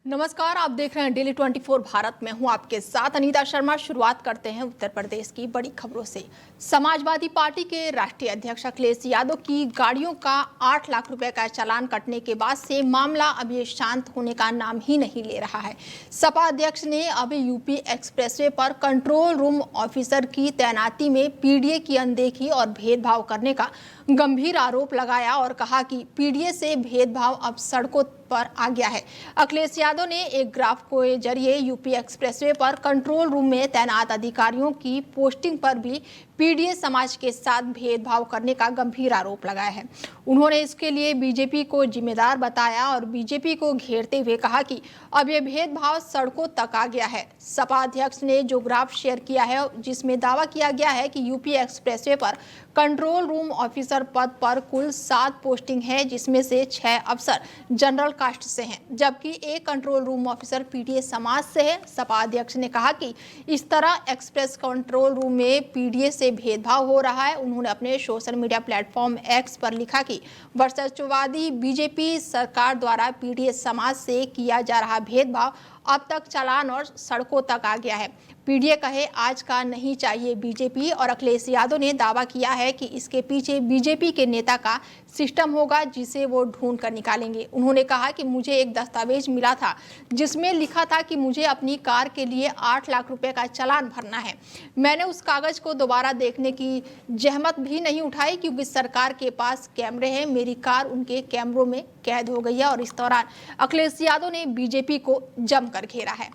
नमस्कार, आप देख रहे हैं डेली 24 भारत में हूं आपके साथ अनीता शर्मा। शुरुआत करते हैं उत्तर प्रदेश की बड़ी खबरों से। समाजवादी पार्टी के राष्ट्रीय अध्यक्ष अखिलेश यादव की गाड़ियों का 8 लाख रुपए का चालान कटने के बाद से मामला अभी शांत होने का नाम ही नहीं ले रहा है। सपा अध्यक्ष ने अभी यूपी एक्सप्रेसवे पर कंट्रोल रूम ऑफिसर की तैनाती में पीडीए की अनदेखी और भेदभाव करने का गंभीर आरोप लगाया और कहा कि पीडीए से भेदभाव अब सड़कों पर आ गया है। अखिलेश यादव ने एक ग्राफ के जरिए यूपी एक्सप्रेसवे पर कंट्रोल रूम में तैनात अधिकारियों की पोस्टिंग पर भी पीडीए समाज के साथ भेदभाव करने का गंभीर आरोप लगाया है। उन्होंने इसके लिए बीजेपी को जिम्मेदार बताया और बीजेपी को घेरते हुए कहा कि अब ये भेदभाव सड़कों तक आ गया है। सपा अध्यक्ष ने जो ग्राफ शेयर किया है जिसमें दावा किया गया है कि यूपी एक्सप्रेसवे पर कंट्रोल रूम ऑफिसर पद पर कुल 7 पोस्टिंग है, जिसमें से 6 अफसर जनरल कास्ट से हैं, जबकि एक कंट्रोल रूम ऑफिसर पीडीए समाज से है। सपा अध्यक्ष ने कहा कि इस तरह एक्सप्रेस कंट्रोल रूम में पीडीए से भेदभाव हो रहा है। उन्होंने अपने सोशल मीडिया प्लेटफॉर्म एक्स पर लिखा कि वर्चस्ववादी बीजेपी सरकार द्वारा पीडीए समाज से किया जा रहा भेदभाव अब तक चालान और सड़कों तक आ गया है। पीडीए कहे आज का नहीं चाहिए बीजेपी। और अखिलेश यादव ने दावा किया है कि इसके पीछे बीजेपी के नेता का सिस्टम होगा जिसे वो ढूंढ कर निकालेंगे। उन्होंने कहा कि मुझे एक दस्तावेज मिला था जिसमें लिखा था कि मुझे अपनी कार के लिए 8 लाख रुपए का चालान भरना है। मैंने उस कागज को दोबारा देखने की जहमत भी नहीं उठाई क्योंकि सरकार के पास कैमरे हैं। मेरी कार उनके कैमरों में कैद हो गई है। और इस दौरान अखिलेश यादव ने बीजेपी को जमकर घेरा है।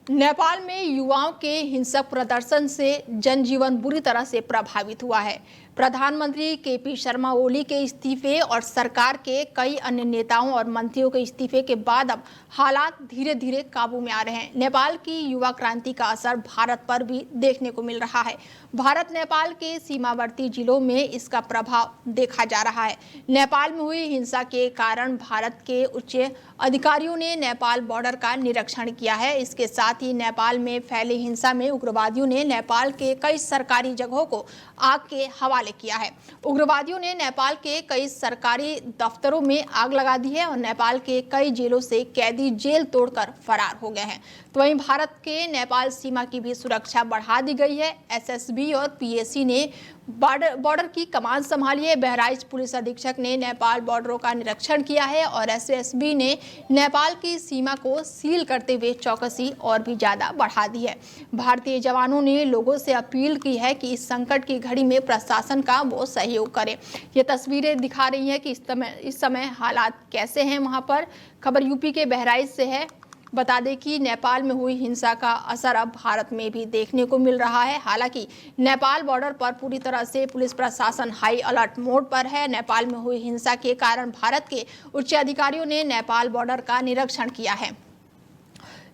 नेपाल में युवाओं के हिंसक प्रदर्शन से जनजीवन बुरी तरह से प्रभावित हुआ है। प्रधानमंत्री केपी शर्मा ओली के इस्तीफे और सरकार के कई अन्य नेताओं और मंत्रियों के इस्तीफे के बाद अब हालात धीरे धीरे काबू में आ रहे हैं। नेपाल की युवा क्रांति का असर भारत पर भी देखने को मिल रहा है। भारत नेपाल के सीमावर्ती जिलों में इसका प्रभाव देखा जा रहा है। नेपाल में हुई हिंसा के कारण भारत के उच्च अधिकारियों ने नेपाल बॉर्डर का निरीक्षण किया है। इसके साथ ही नेपाल में फैली हिंसा में उग्रवादियों ने नेपाल के कई सरकारी जगहों को आग के हवाले किया है। उग्रवादियों ने नेपाल के कई सरकारी दफ्तरों में आग लगा दी है और नेपाल के कई जेलों से कैदी जेल तोड़कर फरार हो गए हैं। तो वहीं भारत के नेपाल सीमा की भी सुरक्षा बढ़ा दी गई है। एसएसबी और पीएसी ने बॉर्डर की कमान संभाली है। बहराइच पुलिस अधीक्षक ने नेपाल बॉर्डरों का निरीक्षण किया है और एसएसबी ने नेपाल की सीमा को सील करते हुए चौकसी और भी ज्यादा बढ़ा दी है। भारतीय जवानों ने लोगों से अपील की है कि इस संकट की घड़ी में प्रशासन का वो सहयोग करे। ये तस्वीरें दिखा रही हैं कि इस समय हालात कैसे हैं वहां पर। खबर यूपी के बहराइच से है। बता दें कि नेपाल में हुई हिंसा का असर अब भारत में भी देखने को मिल रहा है। हालांकि नेपाल बॉर्डर पर पूरी तरह से पुलिस प्रशासन हाई अलर्ट मोड पर है। नेपाल में हुई हिंसा के कारण भारत के उच्च अधिकारियों ने नेपाल बॉर्डर का निरीक्षण किया है।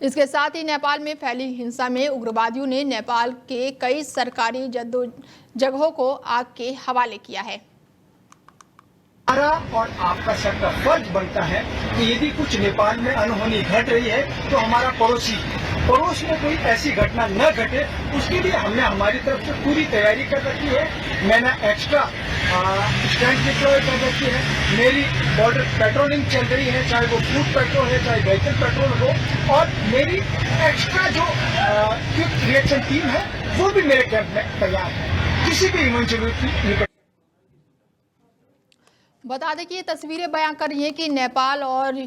इसके साथ ही नेपाल में फैली हिंसा में उग्रवादियों ने नेपाल के कई सरकारी जगहों को आग के हवाले किया है। हमारा और आपका सबका फर्ज बनता है कि यदि कुछ नेपाल में अनहोनी घट रही है तो हमारा पड़ोस में कोई ऐसी घटना न घटे, उसके लिए हमने हमारी तरफ से पूरी तैयारी कर रखी है। मैंने एक्स्ट्रा स्टैंड डिप्लॉय कर रखी है। मेरी बॉर्डर पेट्रोलिंग चल रही है, चाहे वो फूड पेट्रोल है चाहे व्हीकल पेट्रोल हो। और मेरी एक्स्ट्रा जो क्विक रिएक्शन टीम है वो भी मेरे कैंप में तैयार है। किसी भी इमरजेंसी बता दें कि ये तस्वीरें बयां कर रही हैं कि नेपाल और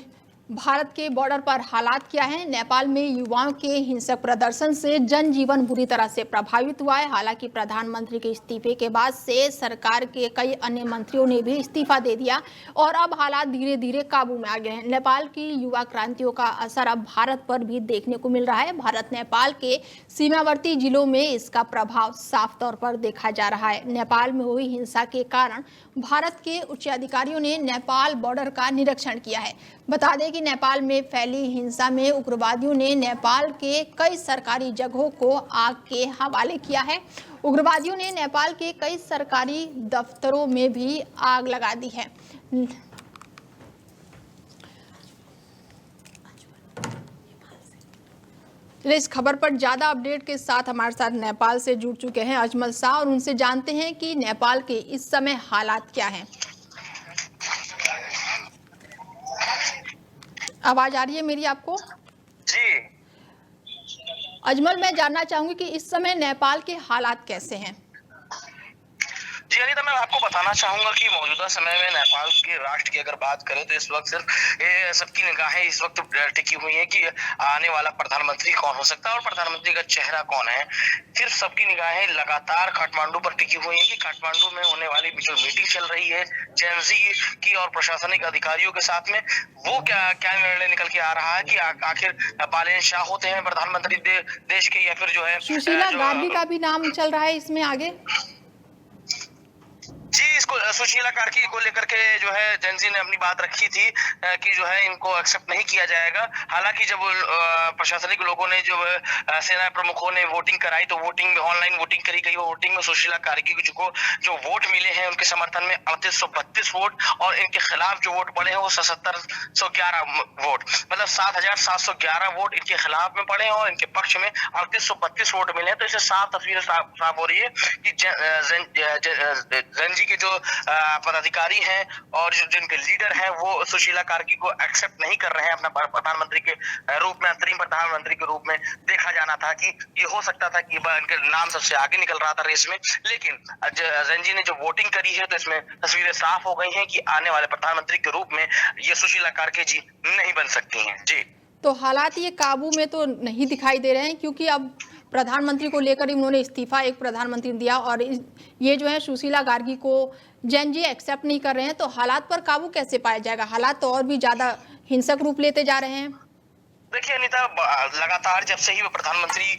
भारत के बॉर्डर पर हालात क्या हैं। नेपाल में युवाओं के हिंसक प्रदर्शन से जनजीवन बुरी तरह से प्रभावित हुआ है। हालांकि प्रधानमंत्री के इस्तीफे के बाद से सरकार के कई अन्य मंत्रियों ने भी इस्तीफा दे दिया और अब हालात धीरे धीरे काबू में आ गए हैं। नेपाल की युवा क्रांतियों का असर अब भारत पर भी देखने को मिल रहा है। भारत नेपाल के सीमावर्ती जिलों में इसका प्रभाव साफ तौर पर देखा जा रहा है। नेपाल में हुई हिंसा के कारण भारत के उच्च अधिकारियों ने नेपाल बॉर्डर का निरीक्षण किया है। बता दें कि नेपाल में फैली हिंसा में उग्रवादियों ने नेपाल के कई सरकारी जगहों को आग के हवाले किया है। उग्रवादियों ने नेपाल के कई सरकारी दफ्तरों में भी आग लगा दी है। चलिए, इस खबर पर ज्यादा अपडेट के साथ हमारे साथ नेपाल से जुड़ चुके हैं अजमल शाह, और उनसे जानते हैं कि नेपाल के इस समय हालात क्या हैं। आवाज आ रही है मेरी आपको? जी अजमल, मैं जानना चाहूंगी कि इस समय नेपाल के हालात कैसे हैं। जी अनिता, मैं आपको बताना चाहूंगा कि मौजूदा समय में नेपाल के राष्ट्र की अगर बात करें तो इस वक्त सिर्फ सबकी निगाहें इस वक्त टिकी हुई हैं कि आने वाला प्रधानमंत्री कौन हो सकता है और प्रधानमंत्री का चेहरा कौन है। सिर्फ सबकी निगाहें लगातार काठमांडू पर टिकी हुई हैं कि काठमांडू में होने वाली जो मीटिंग चल रही है जेनजी की और प्रशासनिक अधिकारियों के साथ में, वो क्या क्या निर्णय निकल के आ रहा है कि आखिर बालेन शाह होते हैं प्रधानमंत्री देश के, या फिर जो है सुशीला गांधी का भी नाम चल रहा है इसमें आगे। जी, इसको सुशीला कार्की को लेकर के जो है जेनजी ने अपनी बात रखी थी कि जो है इनको एक्सेप्ट नहीं किया जाएगा। हालांकि जब प्रशासनिक लोगों ने, जब सेना प्रमुखों ने वोटिंग कराई तो वोटिंग में ऑनलाइन वोटिंग करी गई। वो वोटिंग में सुशीला कार्की को जो वोट मिले हैं उनके समर्थन में 3832 वोट, और इनके खिलाफ जो वोट पड़े हैं वो 7711 वोट, मतलब 7711 वोट इनके खिलाफ में पड़े हैं और इनके पक्ष में 3832 वोट मिले हैं। तो इससे साफ तस्वीर साफ हो रही है कि जेनजी के जो पदाधिकारी हैं और जिनके लीडर हैं वो सुशीला कार्की को एक्सेप्ट नहीं कर रहे हैं अपना प्रधानमंत्री के रूप में, अंतरिम प्रधानमंत्री के रूप में। देखा जाना था कि ये हो सकता था कि इनके नाम सबसे आगे निकल रहा था रेस में, लेकिन जेनजी ने जो वोटिंग करी है तो इसमें तस्वीरें साफ हो गई हैं कि आने वाले प्रधानमंत्री के रूप में ये सुशीला कार्की जी नहीं बन सकती हैं। जी, तो हालात ये काबू में तो नहीं दिखाई दे रहे हैं, क्योंकि अब प्रधानमंत्री को लेकर उन्होंने इस्तीफा एक प्रधानमंत्री ने दिया, और ये जो है सुशीला गार्गी को जेनजी एक्सेप्ट नहीं कर रहे हैं। तो हालात पर काबू कैसे पाया जाएगा? हालात तो और भी ज्यादा हिंसक रूप लेते जा रहे हैं। देखिए अनिता, लगातार जब से ही प्रधानमंत्री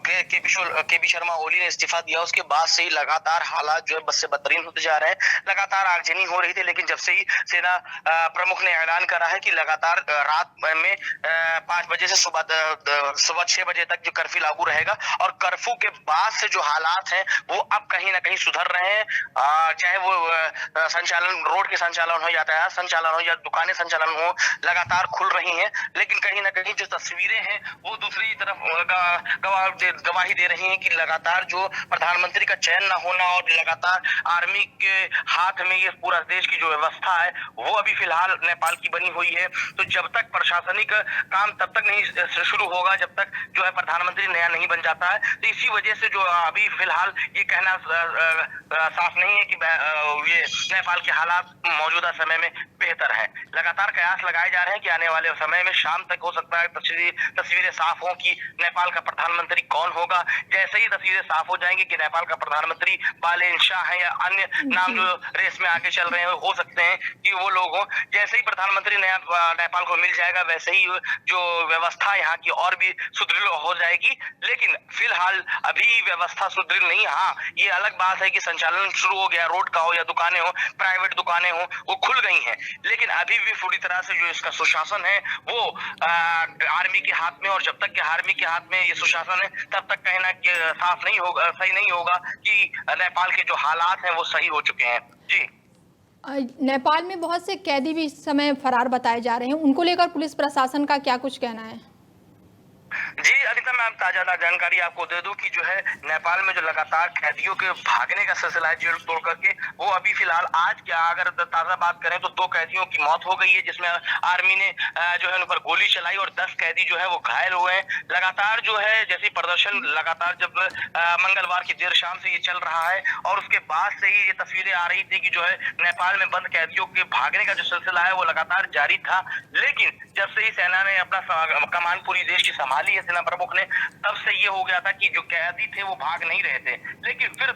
के पी शर्मा ओली ने इस्तीफा दिया उसके बाद से ही लगातार हालात जो है बद से बदतरीन होते जा रहे हैं। लगातार आगजनी हो रही थी, लेकिन जब से ही सेना प्रमुख ने ऐलान करा है कि लगातार रात में 5 बजे से सुबह 6 बजे तक जो कर्फ्यू लागू रहेगा, और कर्फ्यू के बाद से जो हालात हैं वो अब कहीं ना कहीं सुधर रहे हैं। चाहे वो संचालन, रोड के संचालन हो, यातायात संचालन हो, या दुकानें संचालन हो, लगातार खुल रही हैं। लेकिन कहीं ना कहीं जो तस्वीरें हैं वो दूसरी तरफ गवाही दे रही हैं कि लगातार जो प्रधानमंत्री का चयन न होना और लगातार आर्मी के हाथ में ये पूरा देश की जो व्यवस्था है वो अभी फिलहाल नेपाल की बनी हुई है। तो जब तक प्रशासनिक काम तब तक नहीं शुरू होगा जब तक जो है प्रधानमंत्री नया नहीं बन जाता है। तो इसी वजह से जो अभी फिलहाल ये कहना साफ नहीं है कि ये नेपाल के हालात मौजूदा समय में बेहतर है। लगातार कयास लगाए जा रहे हैं कि आने वाले समय में शाम तक हो सकता है तस्वीरें साफ हो कि नेपाल का प्रधानमंत्री कौन होगा। जैसे ही तस्वीरें साफ हो जाएंगी कि नेपाल का प्रधानमंत्री बालेन शाह है या अन्य नाम जो रेस में आगे चल रहे हैं हो सकते हैं कि वो लोग हों। जैसे ही प्रधानमंत्री नया नेपाल को मिल जाएगा वैसे ही जो व्यवस्था यहाँ की और भी सुदृढ़ हो जाएगी। लेकिन फिलहाल अभी व्यवस्था सुदृढ़ नहीं। हाँ, ये अलग बात है कि संचालन शुरू हो गया, रोड का हो या दुकानें हो, प्राइवेट दुकानें हो, वो खुल गई हैं, लेकिन अभी भी पूरी तरह से जो इसका सुशासन है वो आर्मी के हाथ में, और जब तक कि आर्मी के हाथ में ये सुशासन है तब तक कहीं ना साफ नहीं होगा, सही नहीं होगा कि नेपाल के जो हालात हैं वो सही हो चुके हैं। जी, नेपाल में बहुत से कैदी भी इस समय फरार बताए जा रहे हैं, उनको लेकर पुलिस प्रशासन का क्या कुछ कहना है? जी अनिता, मैं ताजा जानकारी आपको दे दूं कि जो है नेपाल में जो लगातार कैदियों के भागने का सिलसिला है जेल तोड़ करके, वो अभी फिलहाल आज क्या अगर ताजा बात करें तो 2 कैदियों की मौत हो गई है, जिसमें आर्मी ने जो है उन पर गोली चलाई और 10 कैदी जो है वो घायल हुए हैं। लगातार जो है जैसे प्रदर्शन लगातार जब मंगलवार की देर शाम से ये चल रहा है, और उसके बाद से ही ये तस्वीरें आ रही थी कि जो है नेपाल में बंद कैदियों के भागने का जो सिलसिला है वो लगातार जारी था। लेकिन जब से ही सेना ने अपना कमान पूरी देश की संभाली है, सेना प्रमुख ने, तब से ये हो गया था कि जो कैदी थे वो भाग नहीं रहे थे। लेकिन फिर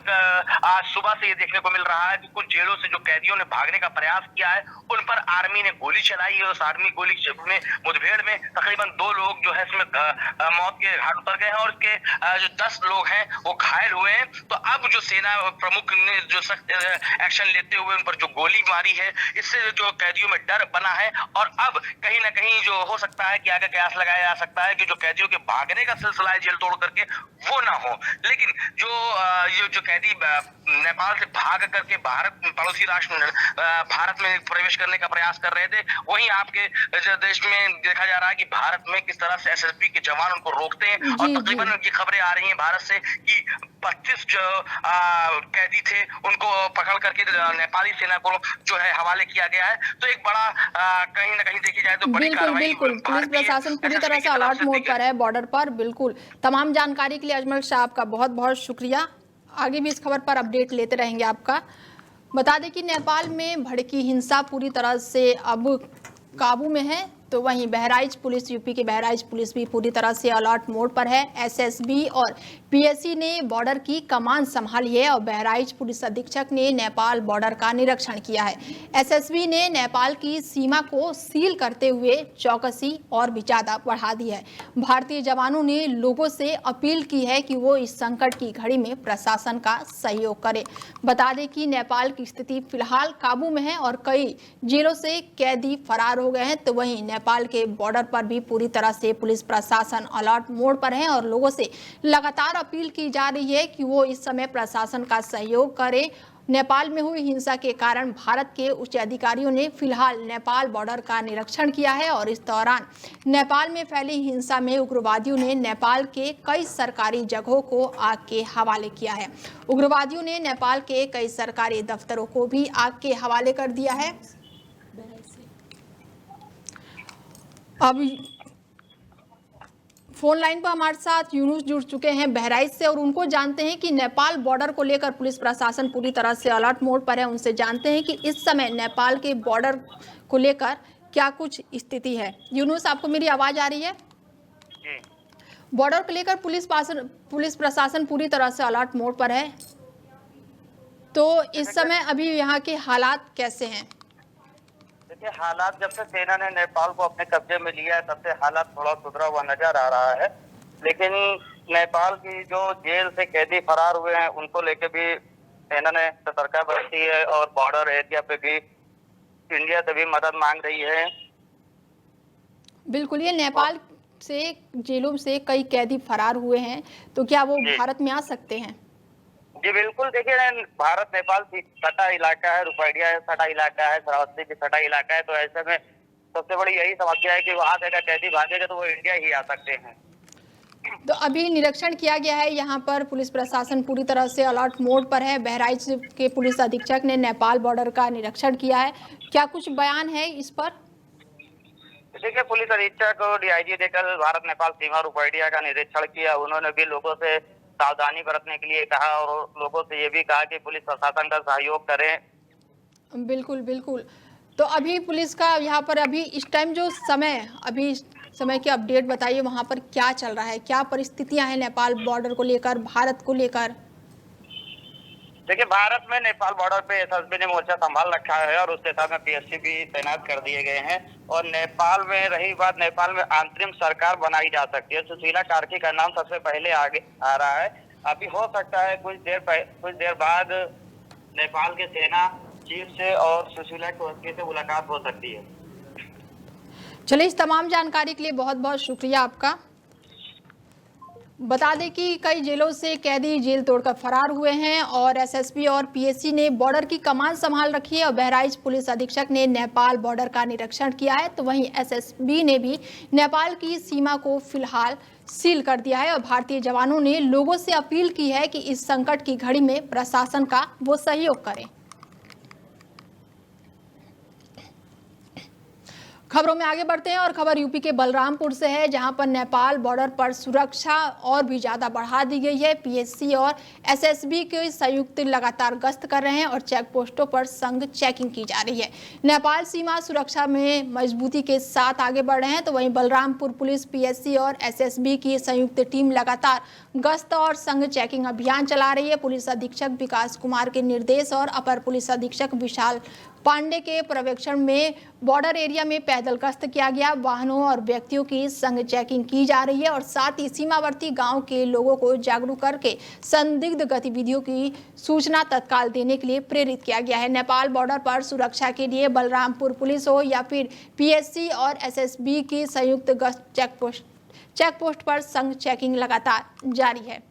आज सुबह से ये देखने को मिल रहा है कि कुछ जेलों से जो कैदियों ने भागने का प्रयास किया है उन पर आर्मी ने गोली चलाई है। उस आर्मी गोली में मुठभेड़ में तकरीबन 2 लोग जो है इसमें मौत के घाट उतर गए हैं, और इसके जो 10 लोग हैं वो घायल हुए हैं। तो अब जो सेना प्रमुख ने जो सख्त एक्शन लेते हुए उन पर जो गोली मारी है, इससे जो कैदियों में डर बना है, और अब कहीं ना कहीं जो हो सकता है कि आगे कयास लगाया जा सकता है कि जो कैदियों के भागने का सिलसिला है जेल तोड़ करके, वो ना हो। लेकिन जो कैदी नेपाल से भाग करके भारत, पड़ोसी राष्ट्र भारत में प्रवेश करने का प्रयास कर रहे थे, वहीं आपके देश में देखा जा रहा है कि भारत में किस तरह से एसएसबी के जवान उनको रोकते हैं। और तकरीबन ये खबरें आ रही हैं भारत से कि 25 जो कैदी थे उनको पकड़ करके नेपाली सेना को जो है हवाले किया गया है। तो एक बड़ा कहीं ना कहीं देखी जाए तो बड़ी कार्रवाई। बिल्कुल पुलिस प्रशासन पूरी तरह से अलर्ट मोड पर है बॉर्डर पर। बिल्कुल, तमाम जानकारी के लिए अजमल शाह आपका बहुत बहुत शुक्रिया। आगे भी इस खबर पर अपडेट लेते रहेंगे आपका। बता दें कि नेपाल में भड़की हिंसा पूरी तरह से अब काबू में है, तो वहीं बहराइच पुलिस, यूपी की बहराइच पुलिस भी पूरी तरह से अलर्ट मोड पर है। एसएसबी और पीएससी ने बॉर्डर की कमान संभाली है और बहराइच पुलिस अधीक्षक ने नेपाल बॉर्डर का निरीक्षण किया है। एसएसबी ने नेपाल की सीमा को सील करते हुए चौकसी और भी ज्यादा बढ़ा दी है। भारतीय जवानों ने लोगों से अपील की है कि वो इस संकट की घड़ी में प्रशासन का सहयोग करें। बता दें कि नेपाल की स्थिति फिलहाल काबू में है और कई जेलों से कैदी फरार हो गए हैं, तो वहीं नेपाल के बॉर्डर पर भी पूरी तरह से पुलिस प्रशासन अलर्ट मोड पर है और लोगों से लगातार अपील की जा रही है कि वो इस समय प्रशासन का सहयोग करें। नेपाल में हुई हिंसा के कारण भारत के उच्च अधिकारियों ने फिलहाल नेपाल बॉर्डर का निरीक्षण किया है और इस दौरान नेपाल में फैली हिंसा में उग्रवादियों ने नेपाल के कई सरकारी जगहों को आग के हवाले किया है। उग्रवादियों ने नेपाल के कई सरकारी दफ्तरों को भी आग के हवाले कर दिया है। अब फोन लाइन पर हमारे साथ यूनुस जुड़ चुके हैं बहराइच से और उनको जानते हैं कि नेपाल बॉर्डर को लेकर पुलिस प्रशासन पूरी तरह से अलर्ट मोड पर है। उनसे जानते हैं कि इस समय नेपाल के बॉर्डर को लेकर क्या कुछ स्थिति है। यूनुस, आपको मेरी आवाज आ रही है? बॉर्डर को लेकर पुलिस प्रशासन पूरी तरह से अलर्ट मोड पर है, तो इस समय अभी यहाँ के हालात कैसे हैं? देखिए, हालात जब से सेना ने नेपाल को अपने कब्जे में लिया है तब से हालात थोड़ा सुधरा हुआ नजर आ रहा है। लेकिन नेपाल की जो जेल से कैदी फरार हुए हैं उनको लेके भी सेना ने सतर्कता बरती है और बॉर्डर एरिया पे भी इंडिया से भी मदद मांग रही है। बिल्कुल, ये नेपाल से जेलों से कई कैदी फरार हुए हैं, तो क्या वो भारत में आ सकते हैं? जी बिल्कुल, देखिए भारत नेपाल सटा इलाका है, रुपैडिया सटा इलाका है, श्रावस्ती भी सटा इलाका है, तो ऐसे में सबसे बड़ी यही समस्या है कि वहां से अगर कैदी भागेगा तो वो इंडिया ही आ सकते हैं। तो अभी निरीक्षण किया गया है, यहाँ पर पुलिस प्रशासन पूरी तरह से अलर्ट मोड पर है। बहराइच के पुलिस अधीक्षक ने नेपाल बॉर्डर का निरीक्षण किया है, क्या कुछ बयान है इस पर? देखिए, पुलिस अधीक्षक और डीआईजी ने कल भारत नेपाल सीमा रुपैडिया का निरीक्षण किया। उन्होंने भी लोगों से सावधानी बरतने के लिए कहा और लोगों से ये भी कहा कि पुलिस प्रशासन का सहयोग करें। बिल्कुल बिल्कुल, तो अभी पुलिस का यहाँ पर अभी इस टाइम जो समय की अपडेट बताइए, वहाँ पर क्या चल रहा है, क्या परिस्थितियां हैं नेपाल बॉर्डर को लेकर, भारत को लेकर? देखिए, भारत में नेपाल बॉर्डर पे एसएसबी ने मोर्चा संभाल रखा है और उसके साथ में पीएससी भी तैनात कर दिए गए हैं। और नेपाल में रही बात, नेपाल में अंतरिम सरकार बनाई जा सकती है। सुशीला कार्की का नाम सबसे पहले आगे आ रहा है। अभी हो सकता है कुछ देर बाद नेपाल के सेना चीफ से और सुशीला कार्की से मुलाकात हो सकती है। चलिए, इस तमाम जानकारी के लिए बहुत बहुत शुक्रिया आपका। बता दें कि कई जेलों से कैदी जेल तोड़कर फरार हुए हैं और एसएसबी और पीएससी ने बॉर्डर की कमान संभाल रखी है और बहराइच पुलिस अधीक्षक ने नेपाल बॉर्डर का निरीक्षण किया है, तो वहीं एसएसबी ने भी नेपाल की सीमा को फिलहाल सील कर दिया है और भारतीय जवानों ने लोगों से अपील की है कि इस संकट की घड़ी में प्रशासन का वो सहयोग करें। खबरों में आगे बढ़ते हैं और खबर यूपी के बलरामपुर से है, जहां पर नेपाल बॉर्डर पर सुरक्षा और भी ज्यादा बढ़ा दी गई है। पीएससी और एसएसबी के संयुक्त लगातार गश्त कर रहे हैं और चेक पोस्टों पर संघ चेकिंग की जा रही है। नेपाल सीमा सुरक्षा में मजबूती के साथ आगे बढ़ रहे हैं, तो वहीं बलरामपुर पुलिस, पीएससी और एसएसबी की संयुक्त टीम लगातार गश्त और संघ चेकिंग अभियान चला रही है। पुलिस अधीक्षक विकास कुमार के निर्देश और अपर पुलिस अधीक्षक विशाल पांडे के पर्यवेक्षण में बॉर्डर एरिया में पैदल गश्त किया गया। वाहनों और व्यक्तियों की संघ चेकिंग की जा रही है और साथ ही सीमावर्ती गांव के लोगों को जागरूक करके संदिग्ध गतिविधियों की सूचना तत्काल देने के लिए प्रेरित किया गया है। नेपाल बॉर्डर पर सुरक्षा के लिए बलरामपुर पुलिस हो या फिर पीएससी और एसएसबी की संयुक्त गश्त चेक पोस्ट पर संघ चेकिंग लगातार जारी है।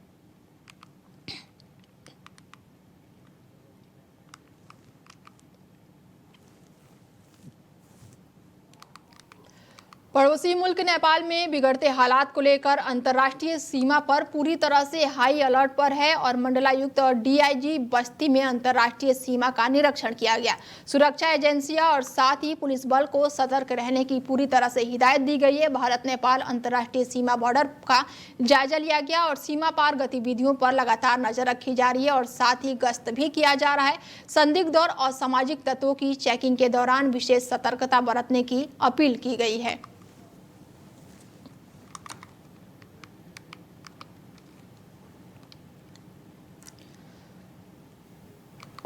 पड़ोसी मुल्क नेपाल में बिगड़ते हालात को लेकर अंतर्राष्ट्रीय सीमा पर पूरी तरह से हाई अलर्ट पर है और मंडलायुक्त और डीआईजी बस्ती में अंतर्राष्ट्रीय सीमा का निरीक्षण किया गया। सुरक्षा एजेंसियां और साथ ही पुलिस बल को सतर्क रहने की पूरी तरह से हिदायत दी गई है। भारत नेपाल अंतर्राष्ट्रीय सीमा बॉर्डर का जायजा लिया गया और सीमा पार गतिविधियों पर लगातार नजर रखी जा रही है और साथ ही गश्त भी किया जा रहा है। संदिग्ध और असामाजिक तत्वों की चेकिंग के दौरान विशेष सतर्कता बरतने की अपील की गई है।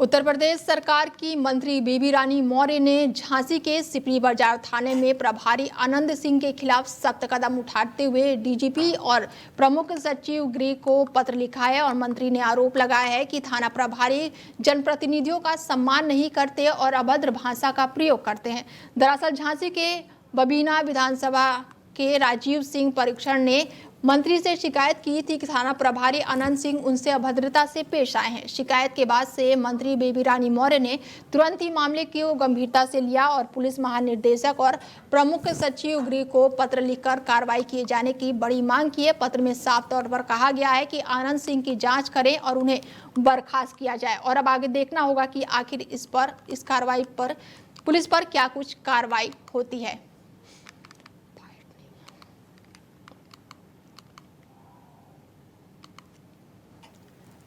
उत्तर प्रदेश सरकार की मंत्री बेबी रानी मौर्य ने झांसी के सिपरी बाजार थाने में प्रभारी आनंद सिंह के खिलाफ सख्त कदम उठाते हुए डीजीपी और प्रमुख सचिव गृह को पत्र लिखा है और मंत्री ने आरोप लगाया है कि थाना प्रभारी जनप्रतिनिधियों का सम्मान नहीं करते और अभद्र भाषा का प्रयोग करते हैं। दरअसल झांसी के बबीना विधानसभा के राजीव सिंह परीक्षण ने मंत्री से शिकायत की थी कि थाना प्रभारी आनंद सिंह उनसे अभद्रता से पेश आए हैं। शिकायत के बाद से मंत्री बेबी रानी मौर्य ने तुरंत ही मामले को गंभीरता से लिया और पुलिस महानिदेशक और प्रमुख सचिव गृह को पत्र लिखकर कार्रवाई किए जाने की बड़ी मांग की है। पत्र में साफ तौर पर कहा गया है कि आनंद सिंह की जांच करें और उन्हें बर्खास्त किया जाए और अब आगे देखना होगा कि आखिर इस कार्रवाई पर पुलिस पर क्या कुछ कार्रवाई होती है।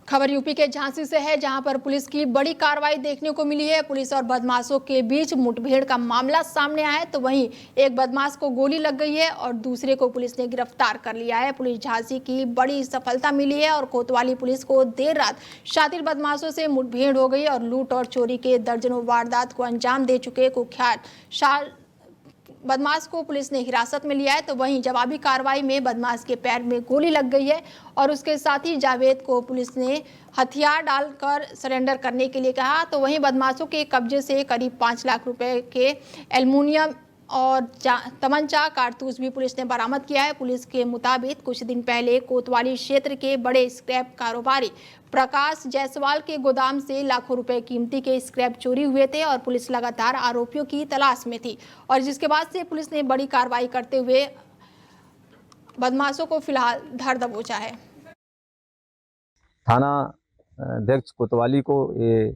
खबर यूपी के झांसी से है, जहां पर पुलिस की बड़ी कार्रवाई देखने को मिली है। पुलिस और बदमाशों के बीच मुठभेड़ का मामला सामने आया है, तो वहीं एक बदमाश को गोली लग गई है और दूसरे को पुलिस ने गिरफ्तार कर लिया है। पुलिस झांसी की बड़ी सफलता मिली है और कोतवाली पुलिस को देर रात शातिर बदमाशों से मुठभेड़ हो गई और लूट और चोरी के दर्जनों वारदात को अंजाम दे चुके कुख्यात बदमाश को पुलिस ने हिरासत में लिया है। तो वहीं जवाबी कार्रवाई में बदमाश के पैर में गोली लग गई है और उसके साथ ही जावेद को पुलिस ने हथियार डालकर सरेंडर करने के लिए कहा। तो वहीं बदमाशों के कब्जे से करीब 5 लाख रुपए के एल्युमिनियम और तमंचा कारतूस भी पुलिस ने बरामद किया है। पुलिस के मुताबिक कुछ दिन पहले कोतवाली क्षेत्र के बड़े स्क्रैप कारोबारी प्रकाश जायसवाल के गोदाम से लाखों रुपए कीमती के स्क्रैप चोरी हुए थे और पुलिस लगातार आरोपियों की तलाश में थी और जिसके बाद से पुलिस ने बड़ी कार्रवाई करते हुए बदमाशों को फिलहाल धर दबोचा है। थाना अध्यक्ष कोतवाली को ये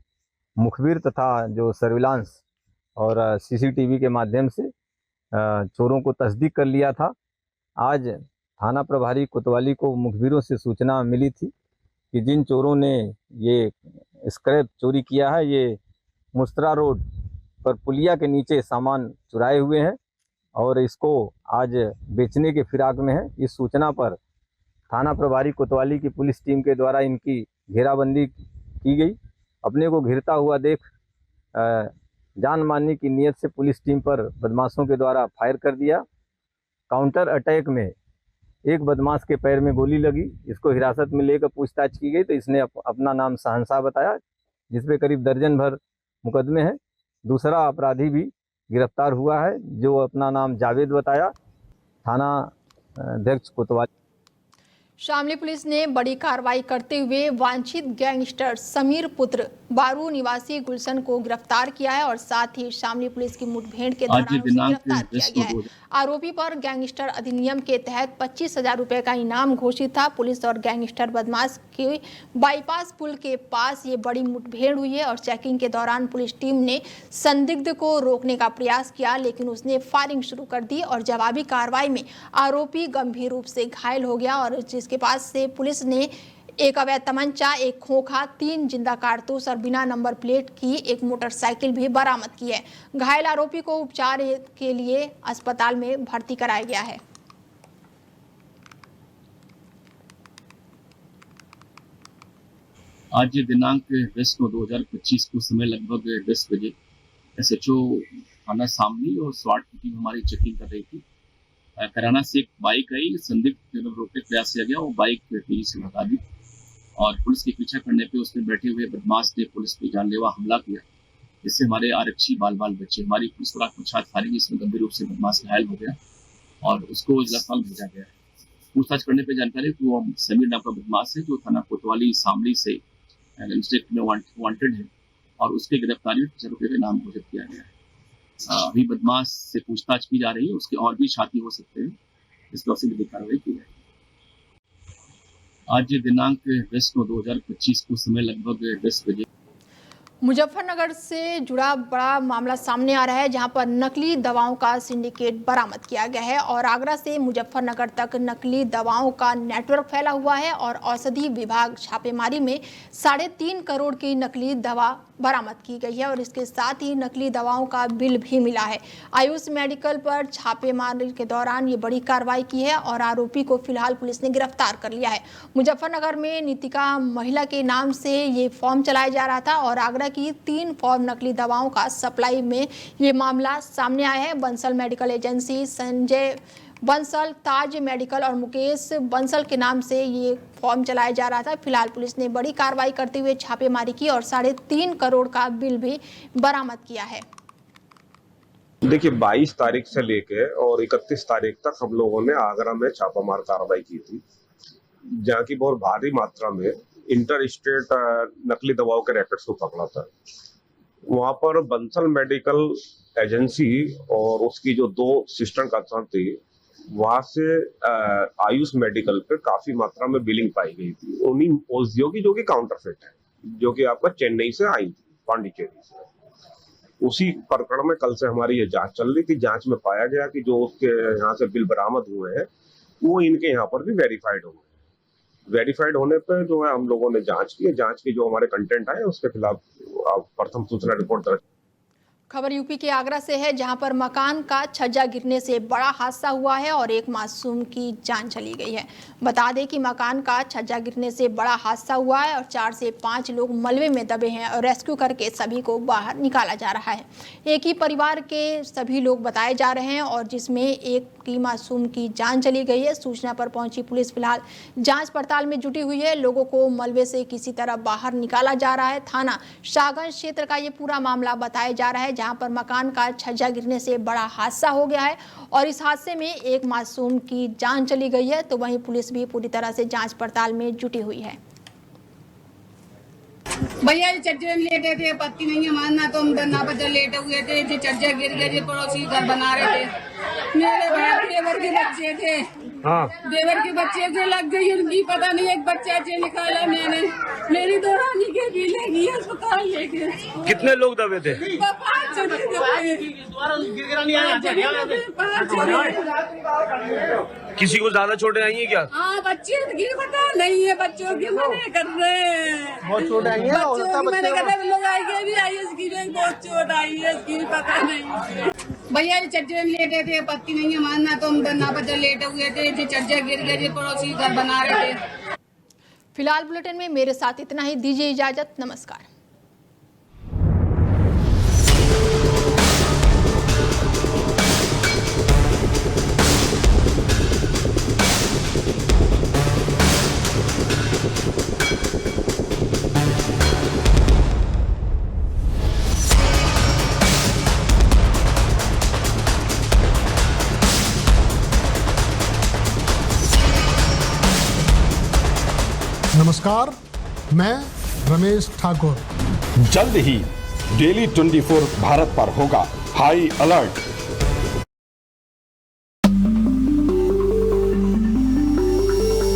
मुखबिर तथा जो सर्विलांस और सीसीटीवी के माध्यम से चोरों को तस्दीक कर लिया था। आज थाना प्रभारी कोतवाली को मुखबिरों से सूचना मिली थी कि जिन चोरों ने ये स्क्रैप चोरी किया है, ये मुस्तरा रोड पर पुलिया के नीचे सामान चुराए हुए हैं और इसको आज बेचने के फिराक में है। इस सूचना पर थाना प्रभारी कोतवाली की पुलिस टीम के द्वारा इनकी घेराबंदी की गई। अपने को घिरता हुआ देख जान मारने की नीयत से पुलिस टीम पर बदमाशों के द्वारा फायर कर दिया। काउंटर अटैक में एक बदमाश के पैर में गोली लगी। इसको हिरासत में लेकर पूछताछ की गई तो इसने अपना नाम शहंशाह बताया, जिसपे करीब दर्जन भर मुकदमे हैं। दूसरा अपराधी भी गिरफ्तार हुआ है जो अपना नाम जावेद बताया। थाना अध्यक्ष कोतवाली। शामली पुलिस ने बड़ी कार्रवाई करते हुए वांछित गैंगस्टर समीर पुत्र बारू निवासी गुलशन को गिरफ्तार किया है और साथ ही शामली पुलिस की मुठभेड़ के दौरान उसे गिरफ्तार किया गया है। आरोपी पर गैंगस्टर अधिनियम के तहत 25,000 रुपए का इनाम घोषित था। पुलिस और गैंगस्टर बदमाश के बाईपास पुल के पास ये बड़ी मुठभेड़ हुई है और चेकिंग के दौरान पुलिस टीम ने संदिग्ध को रोकने का प्रयास किया, लेकिन उसने फायरिंग शुरू कर दी और जवाबी कार्रवाई में आरोपी गंभीर रूप से घायल हो गया और जिसके पास से पुलिस ने एक अवैध तमंचा, एक खोखा, 3 जिंदा कारतूस और बिना नंबर प्लेट की एक मोटरसाइकिल भी बरामद की है। घायल आरोपी को उपचार के लिए अस्पताल में भर्ती कराया गया है। आज दिनांक 10/9/2025 को समय लगभग 10 बजे एसएचओ थाना शामली और स्वाट की टीम हमारी चेकिंग कर रही थी। कराना से एक बाइक आई, संदिग्ध रोकने का प्रयास किया गया, वो बाइक तेजी से भगा दी और पुलिस के पीछा करने पे उसमें बैठे हुए बदमाश ने पुलिस पे जानलेवा हमला किया, जिससे हमारे आरक्षी बाल बचे। हमारी पुलिस पर आत्मसात फायरिंग, इसमें गंभीर रूप से बदमाश घायल हो गया और उसको जिला अस्पताल भेजा गया है। पूछताछ करने पे जानकारी कि वो समीर नाम का बदमाश है जो थाना कोतवाली शामली से डिस्ट्रिक्ट में वांटेड है और उसके गिरफ्तारी में 50 रुपये का इनाम घोषित किया गया है। अभी बदमाश से पूछताछ की जा रही है, उसके और भी साथी हो सकते हैं, इस पर विधिक कार्रवाई की जाएगी। आज दिनांक 10/9/2025 को समय लगभग 10 बजे मुजफ्फरनगर से जुड़ा बड़ा मामला सामने आ रहा है, जहां पर नकली दवाओं का सिंडिकेट बरामद किया गया है और आगरा से मुजफ्फरनगर तक नकली दवाओं का नेटवर्क फैला हुआ है और औषधि विभाग छापेमारी में 3.5 करोड़ की नकली दवा बरामद की गई है और इसके साथ ही नकली दवाओं का बिल भी मिला है। आयुष मेडिकल पर छापेमारी के दौरान ये बड़ी कार्रवाई की है और आरोपी को फिलहाल पुलिस ने गिरफ्तार कर लिया है। मुजफ्फरनगर में नीतिका महिला के नाम से ये फॉर्म चलाया जा रहा था और आगरा की 3 फॉर्म नकली दवाओं का सप्लाई में ये मामला सामने आया है। बंसल मेडिकल एजेंसी, संजय बंसल, ताज मेडिकल और मुकेश बंसल के नाम से ये फॉर्म चलाया जा रहा था। फिलहाल पुलिस ने बड़ी कार्रवाई करते हुए छापेमारी की और 3.5 करोड़ का बिल भी बरामद किया है। देखिए 22 तारीख से लेके और 31 तारीख तक हम लोगों ने आगरा में छापामार कार्रवाई की थी, जहाँ की बहुत भारी मात्रा में इंटर स्टेट नकली दवाओं के रैकेट्स को पकड़ा था। वहां पर बंसल मेडिकल एजेंसी और उसकी जो 2 सिस्टर कंसर्न थी, वहां से आयुष मेडिकल पे काफी मात्रा में बिलिंग पाई गई थी उन्हीं औषधियों की जो कि काउंटरफेट है, जो कि आपका चेन्नई से आई थी, पांडिचेरी से। उसी प्रकरण में कल से हमारी ये जांच चल रही थी। जांच में पाया गया कि जो उसके यहाँ से बिल बरामद हुए हैं वो इनके यहाँ पर भी वेरीफाइड हुए। वेरीफाइड होने पर जो है हम लोगों ने जांच की। जांच की जो हमारे कंटेंट आए उसके खिलाफ प्रथम सूचना रिपोर्ट दर्ज। खबर यूपी के आगरा से है, जहां पर मकान का छज्जा गिरने से बड़ा हादसा हुआ है और एक मासूम की जान चली गई है। बता दें कि मकान का छज्जा गिरने से बड़ा हादसा हुआ है और 4 से 5 लोग मलबे में दबे हैं और रेस्क्यू करके सभी को बाहर निकाला जा रहा है। एक ही परिवार के सभी लोग बताए जा रहे हैं और जिसमें एक की मासूम की जान चली गई है। सूचना पर पहुंची पुलिस फिलहाल जांच पड़ताल में जुटी हुई है। लोगों को मलबे से किसी तरह बाहर निकाला जा रहा है। थाना शाहगंज क्षेत्र का ये पूरा मामला बताया जा रहा है, जहां पर मकान का छज्जा गिरने से बड़ा हादसा हो गया है और इस हादसे में एक मासूम की जान चली गई है। तो वहीं पुलिस भी पूरी तरह से जांच पड़ताल में जुटी हुई है। भैया ये चज्जे में लेटे थे, पत्ती नहीं है मानना, तो हम धरना पर जब लेटे हुए थे, जो चज्जा गिर गया, जो पड़ोसी घर बना रहे थे। मेरे भाई देवर के बच्चे थे, देवर के बच्चे के लग गई उनकी, पता नहीं एक बच्चा से निकाला मैंने। मेरी दो रानी के भी लगी अस्पताल लेके। कितने लोग दबे थे? 5 जने किसी को ज्यादा चोटें आई है क्या? हाँ बच्चे की पता नहीं है, बच्चों की मने कर रहे हैं, बहुत चोट आई है, बच्चों की मने कर रहे लोग आई है, भी आई है, इसकी भी बहुत चोट आई है, इसकी भी पता नहीं। भैया ये चज्जे में लेटे थे, पत्ती नहीं है मानना, तो हम धरना पर जब लेटे हुए थे, जो चज्जा गिर गया, जो पड़ोसी घर बना रहे थे। फिलहाल बुलेटिन में मेरे साथ इतना ही। दीजिए इजाजत, नमस्कार। नमस्कार, मैं रमेश ठाकुर। जल्द ही डेली 24 भारत पर होगा हाई अलर्ट।